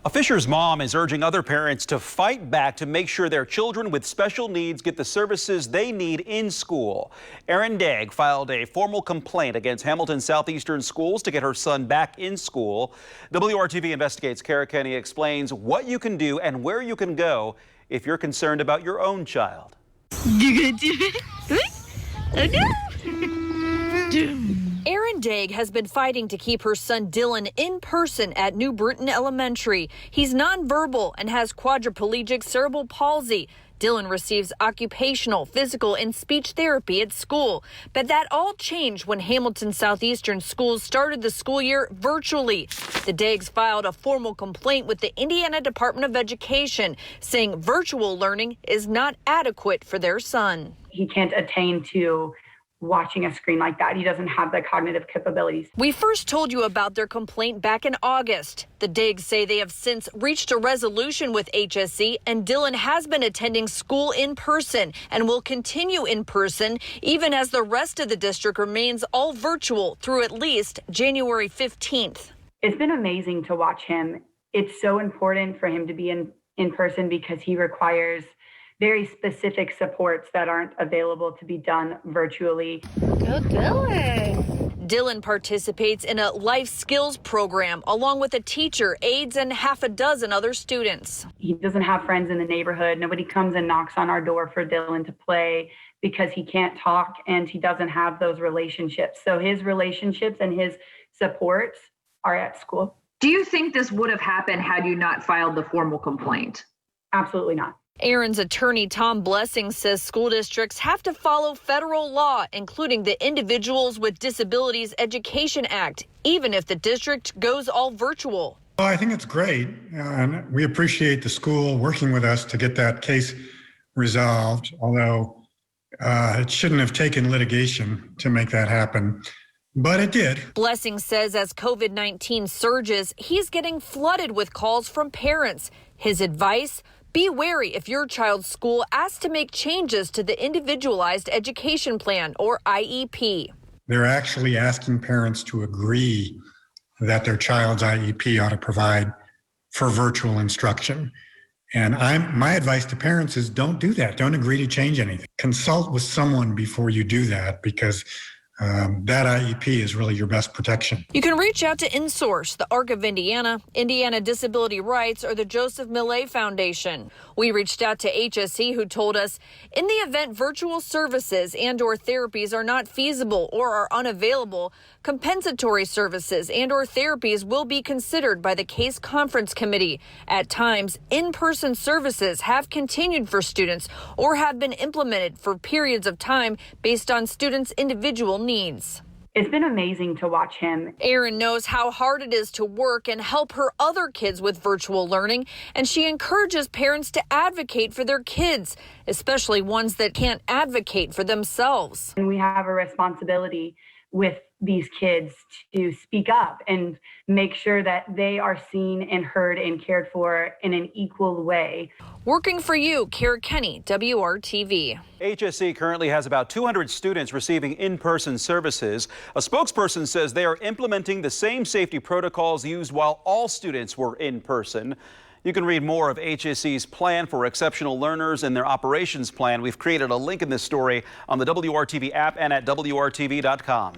A Fisher's mom is urging other parents to fight back to make sure their children with special needs get the services they need in school. Erin Dagg filed a formal complaint against Hamilton Southeastern schools to get her son back in school. WRTV Investigates Kara Kenny explains what you can do and where you can go if you're concerned about your own child. You gonna do it? Oh no! Erin Dagg has been fighting to keep her son Dylan in person at New Britain Elementary. He's nonverbal and has quadriplegic cerebral palsy. Dylan receives occupational, physical, and speech therapy at school. But that all changed when Hamilton Southeastern schools started the school year virtually. The Daggs filed a formal complaint with the Indiana Department of Education, saying virtual learning is not adequate for their son. He can't attain to watching a screen like that. He doesn't have the cognitive capabilities. We first told you about their complaint back in August. The Daggs say they have since reached a resolution with HSE, and Dylan has been attending school in person and will continue in person even as the rest of the district remains all virtual through at least January 15th. It's been amazing to watch him. It's so important for him to be in person because he requires very specific supports that aren't available to be done virtually. Go Dylan! Dylan participates in a life skills program along with a teacher, aides, and half a dozen other students. He doesn't have friends in the neighborhood. Nobody comes and knocks on our door for Dylan to play because he can't talk and he doesn't have those relationships. So his relationships and his supports are at school. Do you think this would have happened had you not filed the formal complaint? Absolutely not. Erin's attorney, Tom Blessing, says school districts have to follow federal law, including the Individuals with Disabilities Education Act, even if the district goes all virtual. Well, I think it's great, and we appreciate the school working with us to get that case resolved, although it shouldn't have taken litigation to make that happen. But it did. Blessing says as COVID-19 surges, he's getting flooded with calls from parents. His advice: be wary if your child's school asks to make changes to the Individualized Education Plan, or IEP. They're actually asking parents to agree that their child's IEP ought to provide for virtual instruction. And my advice to parents is don't do that. Don't agree to change anything. Consult with someone before you do that, because that IEP is really your best protection. You can reach out to InSource, the Arc of Indiana, Indiana Disability Rights, or the Joseph Millet Foundation. We reached out to HSE, who told us in the event virtual services and/or therapies are not feasible or are unavailable, compensatory services and/or therapies will be considered by the case conference committee. At times, in-person services have continued for students or have been implemented for periods of time based on students' individual needs. It's been amazing to watch him. Erin knows how hard it is to work and help her other kids with virtual learning, and she encourages parents to advocate for their kids, especially ones that can't advocate for themselves. And we have a responsibility with these kids to speak up and make sure that they are seen and heard and cared for in an equal way. Working for you, Kara Kenny, WRTV. HSE currently has about 200 students receiving in-person services. A spokesperson says they are implementing the same safety protocols used while all students were in person. You can read more of HSE's plan for exceptional learners and their operations plan. We've created a link in this story on the WRTV app and at WRTV.com.